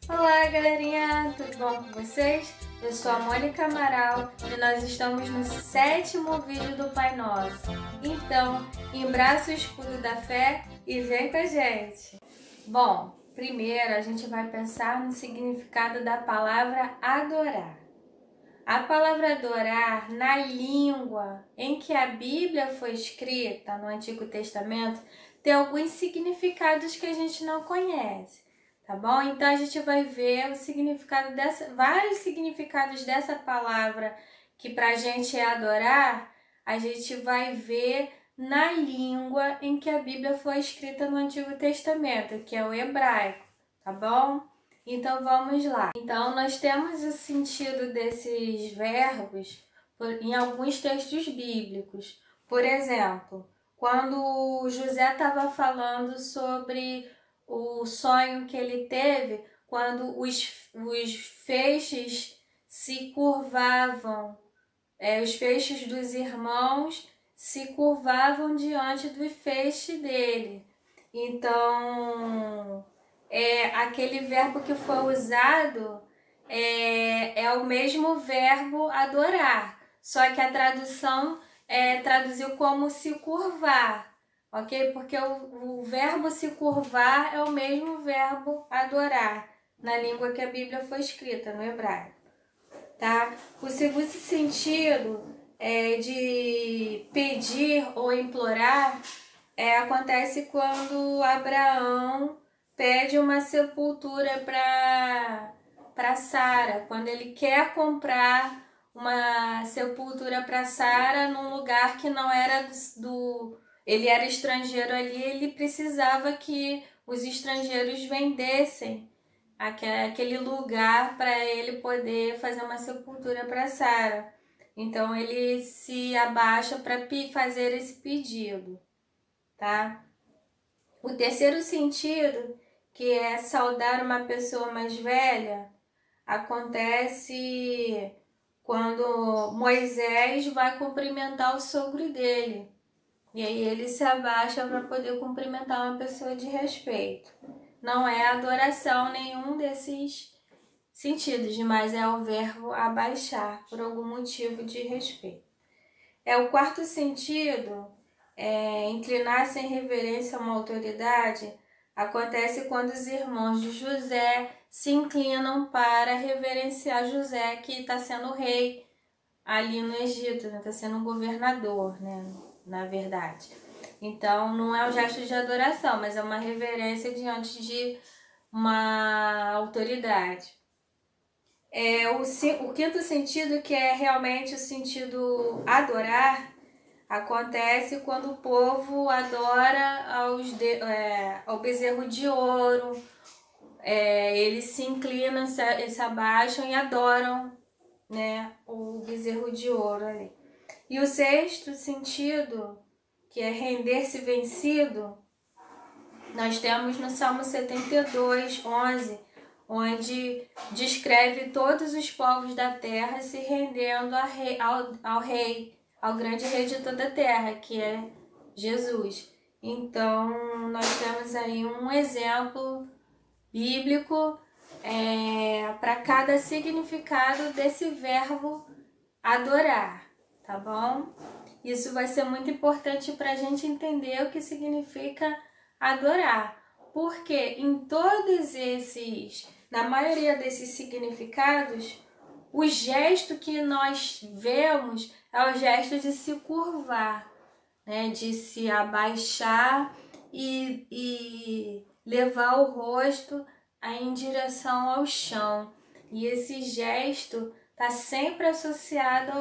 Olá, galerinha! Tudo bom com vocês? Eu sou a Mônica Amaral e nós estamos no 7º vídeo do Pai Nosso. Então, embraça o escudo da fé e vem com a gente! Bom, primeiro a gente vai pensar no significado da palavra adorar. A palavra adorar, na língua em que a Bíblia foi escrita, no Antigo Testamento, tem alguns significados que a gente não conhece, tá bom? Então a gente vai ver o significado vários significados dessa palavra que pra gente é adorar, a gente vai ver na língua em que a Bíblia foi escrita no Antigo Testamento, que é o hebraico, tá bom? Então vamos lá. Então nós temos o sentido desses verbos em alguns textos bíblicos. Por exemplo, quando José estava falando sobre o sonho que ele teve, quando os feixes se curvavam, os feixes dos irmãos se curvavam diante do feixe dele. Então, aquele verbo que foi usado é o mesmo verbo adorar, só que a tradução traduziu como se curvar, ok? Porque o verbo se curvar é o mesmo verbo adorar, na língua que a Bíblia foi escrita, no hebraico, tá? O segundo sentido de pedir ou implorar acontece quando Abraão pede uma sepultura para Sara, quando ele quer comprar uma sepultura para Sara num lugar que não era ele era estrangeiro ali, ele precisava que os estrangeiros vendessem aquele lugar para ele poder fazer uma sepultura para Sara. Então ele se abaixa para fazer esse pedido, tá? O terceiro sentido, que é saudar uma pessoa mais velha, acontece quando Moisés vai cumprimentar o sogro dele. E aí ele se abaixa para poder cumprimentar uma pessoa de respeito. Não é adoração nenhum desses sentidos, mas é o verbo abaixar por algum motivo de respeito. O quarto sentido, inclinar-se em reverência a uma autoridade, acontece quando os irmãos de José se inclinam para reverenciar José, que está sendo rei ali no Egito, está sendo um governador, né, na verdade. Então, não é um gesto de adoração, mas é uma reverência diante de uma autoridade. O quinto sentido, que é realmente o sentido adorar, acontece quando o povo adora ao bezerro de ouro. Eles se inclinam, se abaixam e adoram, né, o bezerro de ouro ali. E o sexto sentido, que é render-se vencido, nós temos no Salmo 72, 11, onde descreve todos os povos da terra se rendendo ao grande rei de toda a terra, que é Jesus. Então, nós temos aí um exemplo bíblico para cada significado desse verbo adorar, tá bom? Isso vai ser muito importante para a gente entender o que significa adorar, porque na maioria desses significados, o gesto que nós vemos é o gesto de se curvar, né? De se abaixar e levar o rosto em direção ao chão. E esse gesto está sempre associado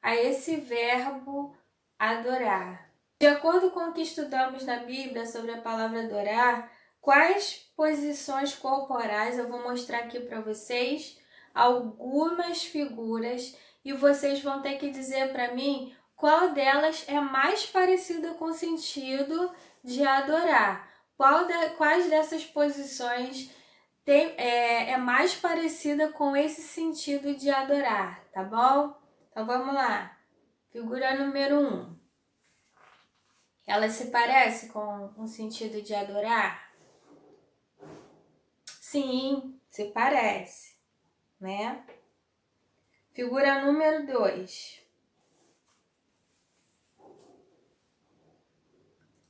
a esse verbo adorar. De acordo com o que estudamos na Bíblia sobre a palavra adorar, quais posições corporais eu vou mostrar aqui para vocês, algumas figuras, e vocês vão ter que dizer para mim qual delas é mais parecida com o sentido de adorar. Quais dessas posições é mais parecida com esse sentido de adorar, tá bom? Então vamos lá. Figura número 1. Ela se parece com o sentido de adorar? Sim, se parece, né? Figura número 2.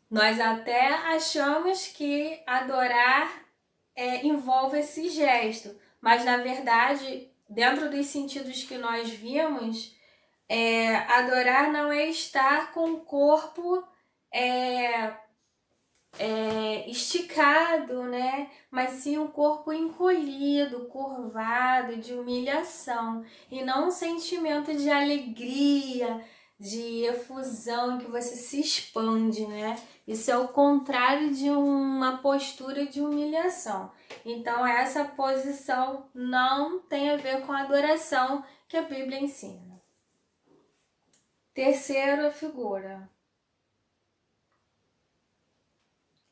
Nós até achamos que adorar envolve esse gesto, mas na verdade, dentro dos sentidos que nós vimos, adorar não é estar com o corpo esticado, né? Mas sim o corpo encolhido, curvado, de humilhação, e não um sentimento de alegria, de efusão, que você se expande, né? Isso é o contrário de uma postura de humilhação. Então, essa posição não tem a ver com a adoração que a Bíblia ensina. Terceira figura.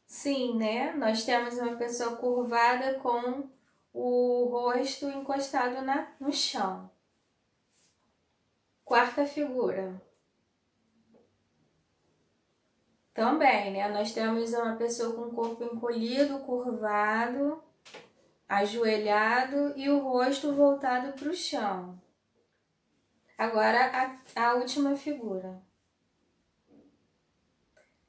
Sim, né? Nós temos uma pessoa curvada com o rosto encostado no chão. Quarta figura. Também, né? Nós temos uma pessoa com o corpo encolhido, curvado, ajoelhado e o rosto voltado para o chão. Agora, a última figura.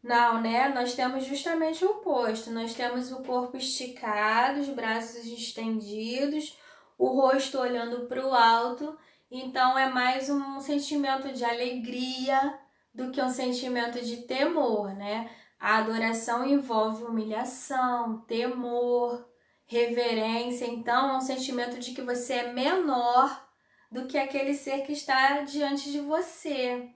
Não, né? Nós temos justamente o oposto. Nós temos o corpo esticado, os braços estendidos, o rosto olhando para o alto. Então, é mais um sentimento de alegria do que um sentimento de temor, né? A adoração envolve humilhação, temor, reverência. Então, é um sentimento de que você é menor do que aquele ser que está diante de você.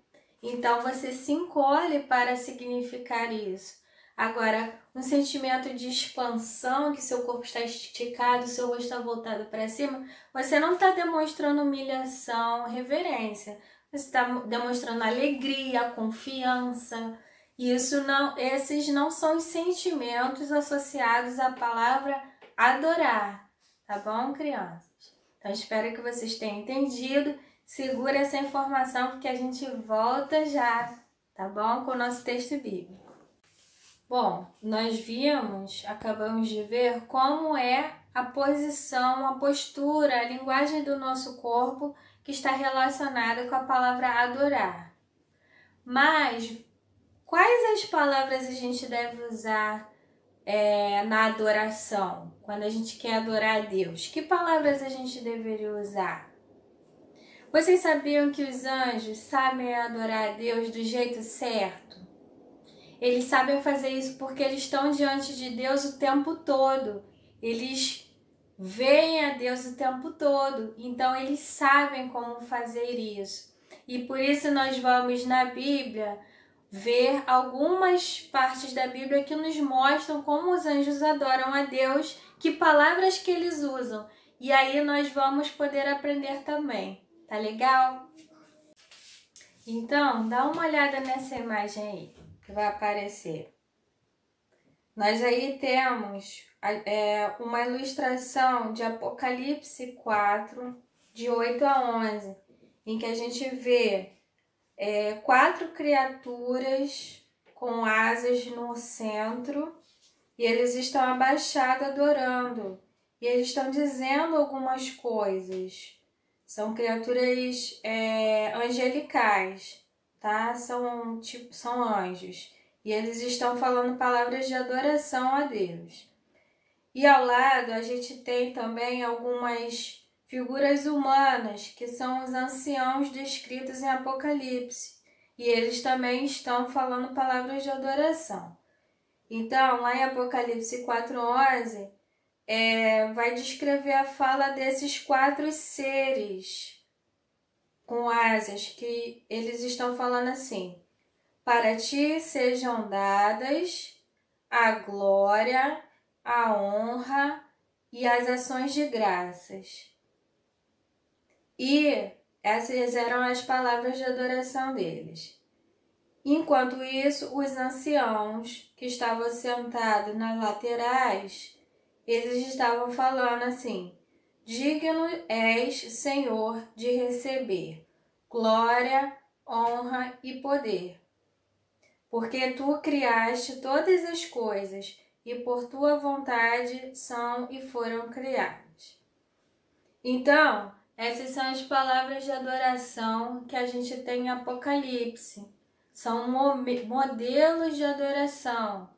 Então, você se encolhe para significar isso. Agora, um sentimento de expansão, que seu corpo está esticado, seu rosto está voltado para cima, você não está demonstrando humilhação, reverência. Você está demonstrando alegria, confiança. Esses não são os sentimentos associados à palavra adorar. Tá bom, crianças? Então, espero que vocês tenham entendido. Segura essa informação porque a gente volta já, tá bom? Com o nosso texto bíblico. Bom, nós acabamos de ver como é a posição, a postura, a linguagem do nosso corpo que está relacionada com a palavra adorar. Mas quais as palavras a gente deve usar na adoração, quando a gente quer adorar a Deus? Que palavras a gente deveria usar? Vocês sabiam que os anjos sabem adorar a Deus do jeito certo? Eles sabem fazer isso porque eles estão diante de Deus o tempo todo. Eles veem a Deus o tempo todo. Então, eles sabem como fazer isso. E por isso nós vamos na Bíblia ver algumas partes da Bíblia que nos mostram como os anjos adoram a Deus, que palavras que eles usam. E aí nós vamos poder aprender também. Tá legal? Então, dá uma olhada nessa imagem aí, que vai aparecer. Nós aí temos uma ilustração de Apocalipse 4, de 8 a 11, em que a gente vê 4 criaturas com asas no centro, e eles estão abaixados adorando, e eles estão dizendo algumas coisas. São criaturas angelicais, tá? São anjos. E eles estão falando palavras de adoração a Deus. E ao lado a gente tem também algumas figuras humanas, que são os anciãos descritos em Apocalipse. E eles também estão falando palavras de adoração. Então, lá em Apocalipse 4:11, vai descrever a fala desses 4 seres com asas, que eles estão falando assim: para ti sejam dadas a glória, a honra e as ações de graças. E essas eram as palavras de adoração deles. Enquanto isso, os anciãos que estavam sentados nas laterais, eles estavam falando assim: digno és, Senhor, de receber glória, honra e poder, porque tu criaste todas as coisas, e por tua vontade são e foram criados. Então, essas são as palavras de adoração que a gente tem em Apocalipse. São modelos de adoração,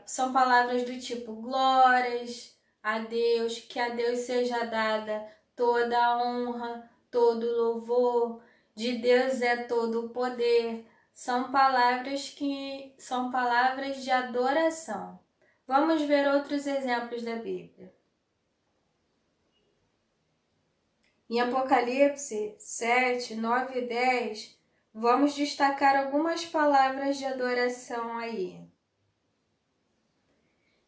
são palavras do tipo glórias a Deus, que a Deus seja dada toda a honra, todo o louvor, de Deus é todo o poder. São palavras de adoração. Vamos ver outros exemplos da Bíblia. Em Apocalipse 7, 9 e 10, vamos destacar algumas palavras de adoração aí.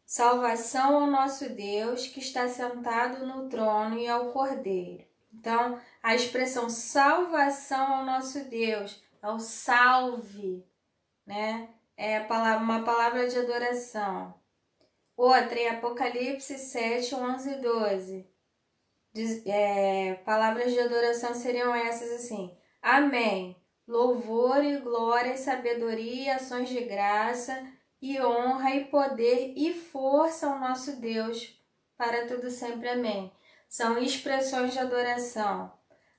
Salvação ao nosso Deus que está sentado no trono e ao Cordeiro. Então, a expressão salvação ao nosso Deus é o salve, né? É uma palavra de adoração. Outra em Apocalipse 7, 11 e 12. Palavras de adoração seriam essas assim: Amém. Louvor e glória e sabedoria, ações de graça e honra e poder e força ao nosso Deus para tudo sempre. Amém. São expressões de adoração.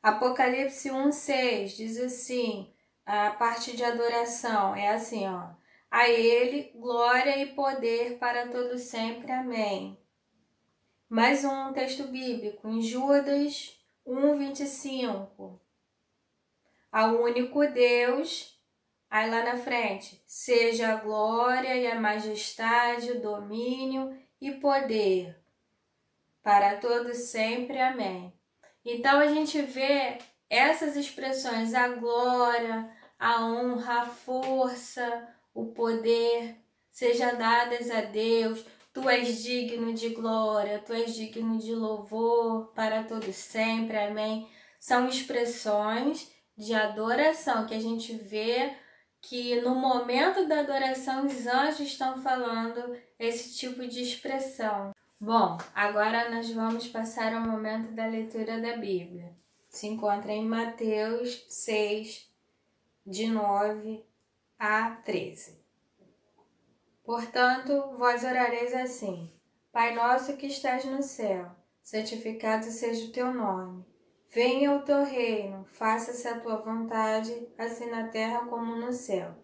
Apocalipse 1:6 diz assim, a parte de adoração é assim, ó: a ele glória e poder para todo sempre. Amém. Mais um texto bíblico em Judas 1:25. Ao único Deus, aí lá na frente, seja a glória e a majestade, o domínio e poder para todos sempre. Amém. Então a gente vê essas expressões: a glória, a honra, a força, o poder, seja dadas a Deus. Tu és digno de glória, tu és digno de louvor para todos sempre. Amém. São expressões de adoração que a gente vê que no momento da adoração os anjos estão falando esse tipo de expressão. Bom, agora nós vamos passar ao momento da leitura da Bíblia. Se encontra em Mateus 6, de 9 a 13. Portanto, vós orareis assim: Pai nosso que estás no céu, santificado seja o teu nome. Venha o teu reino, faça-se a tua vontade, assim na terra como no céu.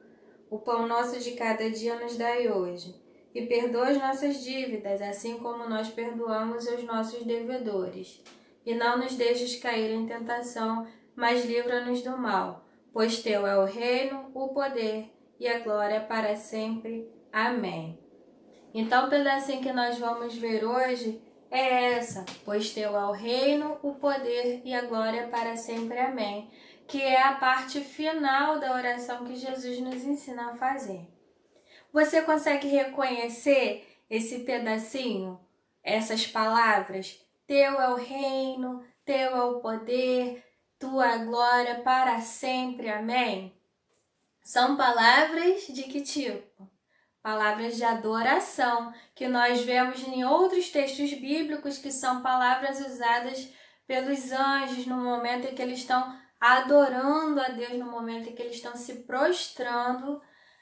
O pão nosso de cada dia nos dai hoje. E perdoa as nossas dívidas, assim como nós perdoamos aos nossos devedores. E não nos deixes cair em tentação, mas livra-nos do mal. Pois teu é o reino, o poder e a glória para sempre. Amém. Então, o pedacinho que nós vamos ver hoje é essa: pois teu é o reino, o poder e a glória para sempre. Amém. Que é a parte final da oração que Jesus nos ensina a fazer. Você consegue reconhecer esse pedacinho, essas palavras? Teu é o reino, teu é o poder, tua glória para sempre. Amém. São palavras de que tipo? Palavras de adoração, que nós vemos em outros textos bíblicos, que são palavras usadas pelos anjos no momento em que eles estão adorando a Deus, no momento em que eles estão se prostrando,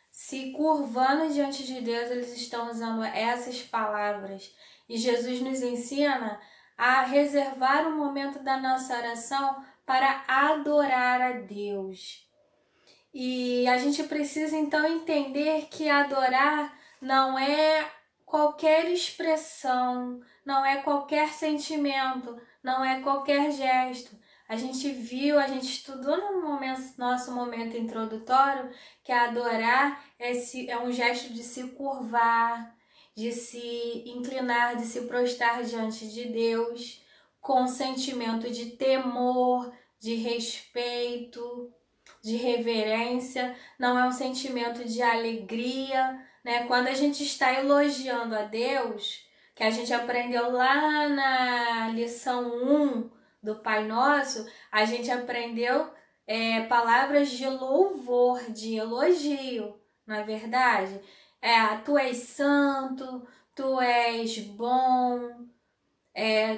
se curvando diante de Deus. Eles estão usando essas palavras. E Jesus nos ensina a reservar um momento da nossa oração para adorar a Deus. E a gente precisa então entender que adorar não é qualquer expressão, não é qualquer sentimento, não é qualquer gesto. A gente estudou no nosso momento introdutório que adorar é um gesto de se curvar, de se inclinar, de se prostrar diante de Deus, com sentimento de temor, de respeito, de reverência. Não é um sentimento de alegria, né? Quando a gente está elogiando a Deus, que a gente aprendeu lá na lição 1 do Pai Nosso, a gente aprendeu palavras de louvor, de elogio, não é verdade? Tu és santo, tu és bom,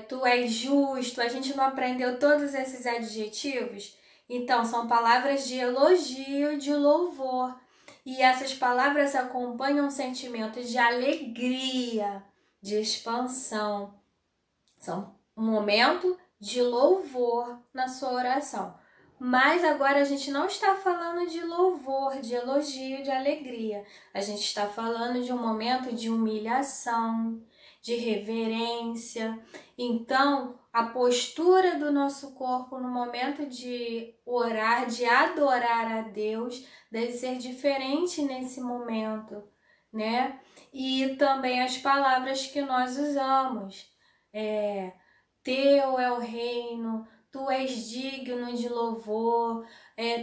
tu és justo. A gente não aprendeu todos esses adjetivos? Então, são palavras de elogio, de louvor. E essas palavras acompanham sentimentos de alegria, de expansão. São um momento de louvor na sua oração. Mas agora a gente não está falando de louvor, de elogio, de alegria. A gente está falando de um momento de humilhação, de reverência. Então, a postura do nosso corpo no momento de orar, de adorar a Deus, deve ser diferente nesse momento, né? E também as palavras que nós usamos. Teu é o reino, tu és digno de louvor,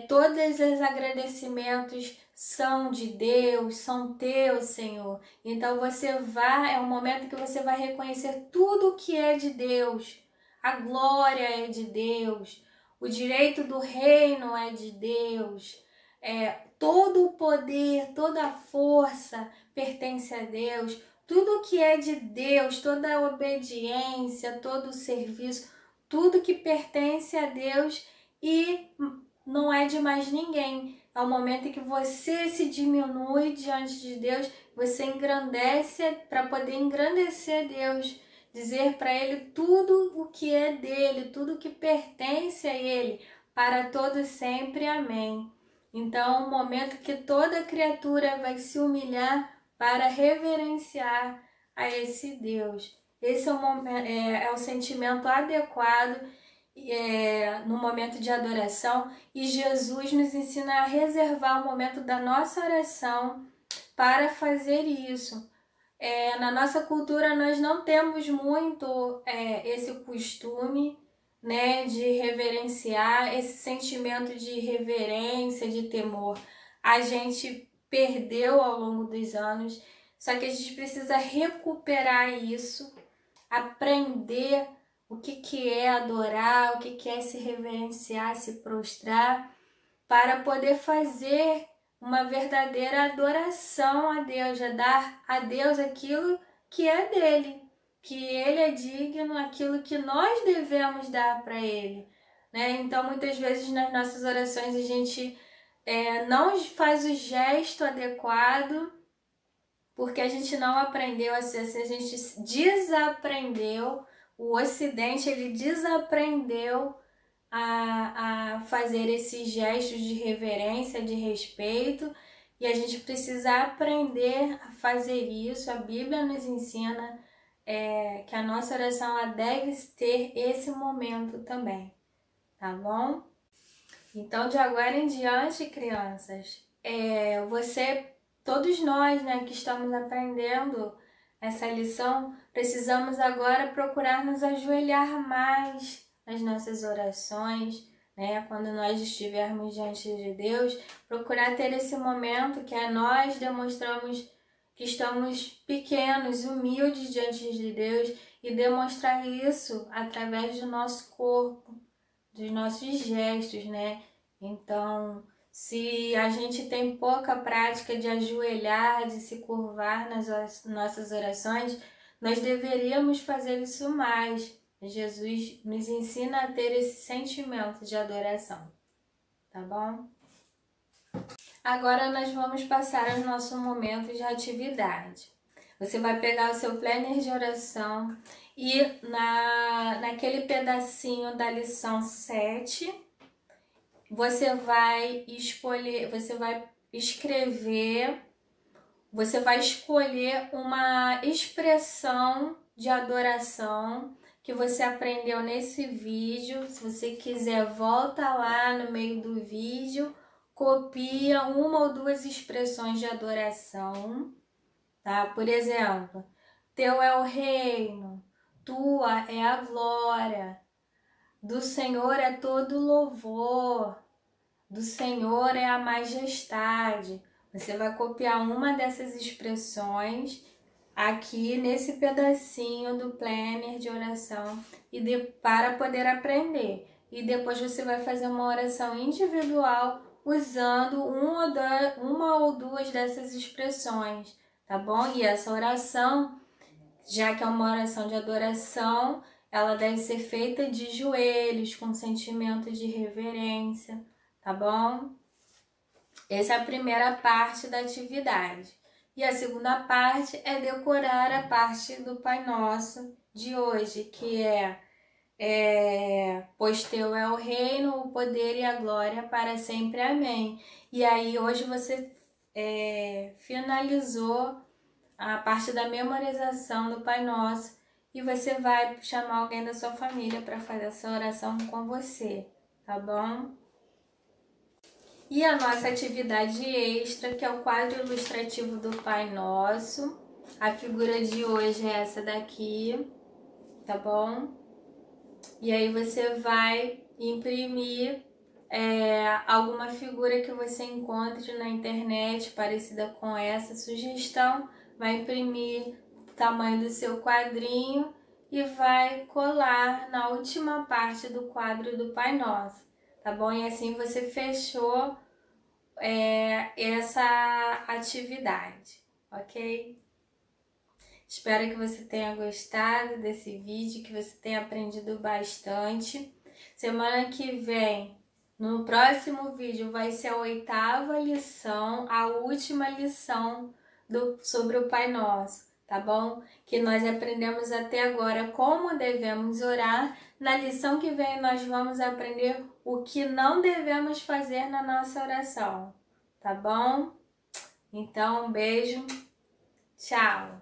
todos os agradecimentos são de Deus, são teus, Senhor. Então é um momento que você vai reconhecer tudo que é de Deus. A glória é de Deus, o direito do reino é de Deus, todo o poder, toda a força pertence a Deus. Tudo que é de Deus, toda a obediência, todo o serviço, tudo que pertence a Deus e não é de mais ninguém. É o momento em que você se diminui diante de Deus, você engrandece para poder engrandecer a Deus, dizer para Ele tudo o que é dele, tudo que pertence a Ele, para todo sempre. Amém. Então, é um momento que toda criatura vai se humilhar para reverenciar a esse Deus. Esse é o sentimento adequado no momento de adoração, e Jesus nos ensina a reservar o momento da nossa oração para fazer isso. Na nossa cultura nós não temos muito esse costume, né, de reverenciar, esse sentimento de reverência, de temor. A gente perdeu ao longo dos anos, só que a gente precisa recuperar isso, aprender o que é adorar, o que é se reverenciar, se prostrar, para poder fazer uma verdadeira adoração a Deus, a dar a Deus aquilo que é dele, que ele é digno, aquilo que nós devemos dar para ele, né? Então, muitas vezes nas nossas orações a gente não faz o gesto adequado, porque a gente não aprendeu, assim, a gente desaprendeu. O Ocidente, ele desaprendeu a fazer esses gestos de reverência, de respeito, e a gente precisa aprender a fazer isso. A Bíblia nos ensina que a nossa oração ela deve ter esse momento também, tá bom? Então, de agora em diante, crianças, todos nós, né, que estamos aprendendo essa lição, precisamos agora procurar nos ajoelhar mais nas nossas orações, né? Quando nós estivermos diante de Deus, procurar ter esse momento que nós demonstramos que estamos pequenos, humildes diante de Deus, e demonstrar isso através do nosso corpo, dos nossos gestos, né? Então, se a gente tem pouca prática de ajoelhar, de se curvar nas nossas orações, nós deveríamos fazer isso mais. Jesus nos ensina a ter esse sentimento de adoração, tá bom? Agora nós vamos passar ao nosso momento de atividade. Você vai pegar o seu planner de oração e naquele pedacinho da lição 7, você vai escolher uma expressão de adoração que você aprendeu nesse vídeo. Se você quiser, volta lá no meio do vídeo, copia uma ou duas expressões de adoração, tá? Por exemplo, teu é o reino, tua é a glória, do Senhor é todo louvor, do Senhor é a majestade. Você vai copiar uma dessas expressões aqui nesse pedacinho do planner de oração para poder aprender. E depois você vai fazer uma oração individual usando uma ou duas dessas expressões, tá bom? E essa oração, já que é uma oração de adoração, ela deve ser feita de joelhos, com sentimento de reverência, tá bom? Essa é a primeira parte da atividade. E a segunda parte é decorar a parte do Pai Nosso de hoje, que pois teu é o reino, o poder e a glória para sempre. Amém. E aí hoje você finalizou a parte da memorização do Pai Nosso e você vai chamar alguém da sua família para fazer essa oração com você, tá bom? E a nossa atividade extra, que é o quadro ilustrativo do Pai Nosso. A figura de hoje é essa daqui, tá bom? E aí você vai imprimir alguma figura que você encontre na internet parecida com essa. Sugestão, vai imprimir o tamanho do seu quadrinho e vai colar na última parte do quadro do Pai Nosso, tá bom? E assim você fechou essa atividade, ok? Espero que você tenha gostado desse vídeo, que você tenha aprendido bastante. Semana que vem, no próximo vídeo, vai ser a 8ª lição, a última lição sobre o Pai Nosso, tá bom? Que nós aprendemos até agora como devemos orar. Na lição que vem, nós vamos aprender o que não devemos fazer na nossa oração, tá bom? Então, um beijo, tchau!